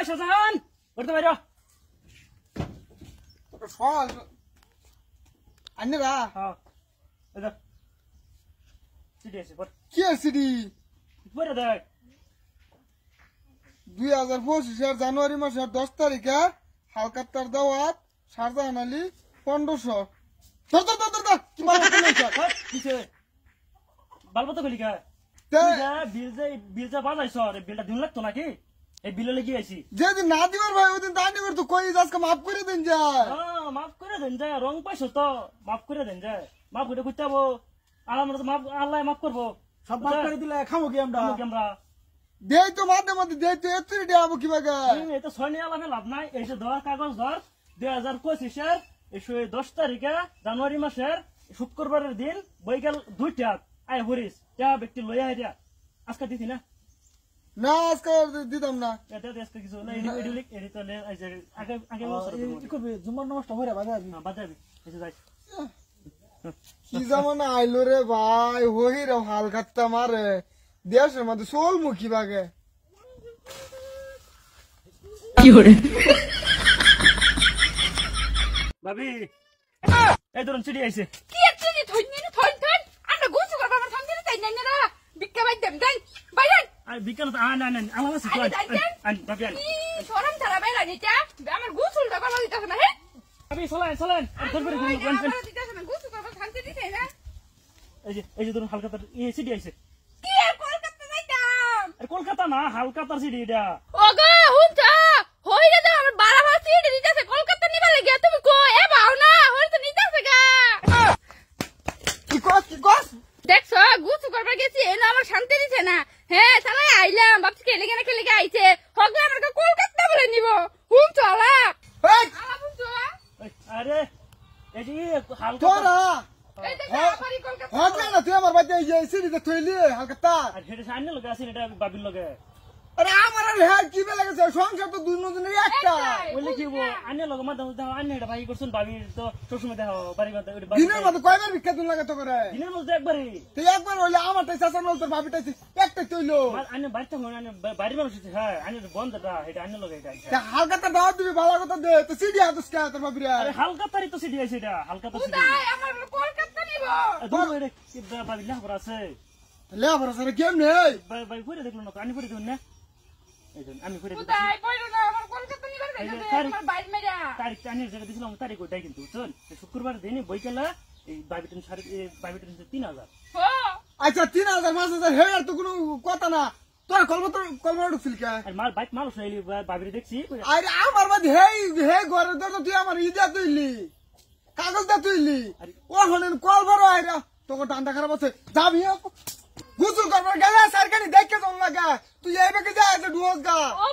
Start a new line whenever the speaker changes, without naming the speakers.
শাহজাহান করতে পারো
সল আন্নেরা
হ্যাঁ এটা সিডি আছে পর
কি সিডি
পরে দেখ
2025 জানুয়ারি মাসের 10 তারিখে হালকাত্তার দাওয়াত শাহজাহান আলী 1500 ধর কি
কিছে বালবত কলি কা বিল যা বাজাইছ রে বিলটা দিন লাগতো নাকি এই বিলে লাগি আইছি
যেদিন না দিবার ভাই ওদিন তানি করতো কই আজকে মাফ করে দেন যায়
মাফ করে দেন যায় রং পাইছো তো মাফ করে দেন যায় মাফ করে কইতাবো আল্লাহ মাফ আল্লাহ মাফ করবো
সব মাফ করে দিলে খামো কি আমরা
দেই তো মাঝে দেই তো এত্রি দেবো কি বাগা
এই তো ছয় নিয়ে আলাপে লাভ নাই এই যে ধর কাগজ ধর 2025 এর 10 তারিখে জানুয়ারি মাসের শুক্রবারের দিন বৈকাল 2টা আয় হরিস যা ব্যক্তি লইয়া আইয়া আজকে দিতি না
না আজকে দিতাম না
এটা আজকে কিছু না এডিলিক এডি তো আগে আগে
কি করবে জুমার নামাজটা হইরা বাজাবি
বাজাবি এসে যাই
কি জামানা আইলো রে ভাই হই রে হালকাত্তা মারে দেশের মধ্যে সোল মুখী বাগে
কি করে ভাবি এই ধরুন চিড়ি আইছে
কি চিড়ি থইনি থই আমরা গুছু করব আমার সামনে তাই নাই না বিক্কা বাই দেন দেন বাইরে
আর বিকাল তো না আমার আছে তো ভাবি
কি শরম ছাড়া বাইরে নিটা আমার গুছুলটা করব দিতাছ না হে
ভাবি চলেন আর ধর করে
আমার দিতাছ না গুছু করব শান্তি দিতে না
এই যে ধরুন হালকা এই চিড়ি আইছে
কি আর কলকাতা যাইতাম
আর কলকাতা না হালকাতার চিড়ি এটা
ওগো হুনটা হইরে দাও আমার 12 মাস চিড়ি দিতাছে কলকাতা নিবা লাগি তুমি কই এ বাও না হইরে তো নিতাছে গা
কি কস
দেখছো গুছু করবার গেছি এনে আমার শান্তি দিছে না হ্যাঁ চালাই আইলাম ভাবছি খেলে আইছে হগলে আমার কলকাতা বলে নিব হুম চলা
এই
আলা বুঝছো
আরে এটি হালকা
তোরা
এই দেখো আমারই কলকাতা
হগলে না তুই আমার বাড়িতে এই সিডিতে থইলি হালকাত্তা
আর হেডে সাইনে লগে আছে এটা বাবির লগে
আরে আমার আর হ্যাঁ কি বেলা গেছে সংসার তো দুই নজনের একটা
বলে কি বো আনে লগে মাদাম দাও আনে এটা ভাই করছুন বাবির তো সবসময় দেখো বাড়ি মাথা ওই
দিনের মধ্যে কয়বার ভিক্ষা তুই লাগাতো করে
দিনের মধ্যে একবারই
তুই একবার হইলে আমারটাই চাচা নল তোর ভাবিটাই একটাই তৈলো
আনে বাড়িতে হন আনে বাড়ি মানুষ হ্যাঁ আনে বন্ধটা এটা আনে লগে এটা
হালকাতা দাও দিবি ভালো কথা দে তো সিডি হাতুস কে তোর ভাবিরা
আরে হালকা তারি তো সিডি আছে এটা হালকা তো সিডি
উদাই আমার কলকাতা নিব
দূর এটা কি বাবি না পড়া আছে
লে ভরসা কেম নেই
ভাই কইরে দেখলো না আনি কইরে দেন না এই দেন আমি কইরে দেন
উদাই কইলো না আমার কলকাতা নিবার যাইতাছে আমার বাইরে মেরা
তারিখ আনি জায়গা দিছিলাম তারিখ ওইটাই কিন্তু চল শুক্রবার দিন বইকালা এই বাবিটেন 3000
হো
আচ্ছা 3000 5000 হে আর তো কোনো কথা না তোর কলমা ঢুকছিল কে
আর মাল বাইক মানুষ হইলি বাবিরে দেখছি
আরে আমার বাদ হে ঘরে তো তুই আমার ইদা তুইলি কাগজ দা তুইলি ও হলেন কল ভরো আইরা তোকে ঠান্ডা খারাপ আছে যাবি গুসল করবার গেলে সরকারি দেখে যাও লাগা তুই এইভাবে যা আছে ডুয়োস গা
ও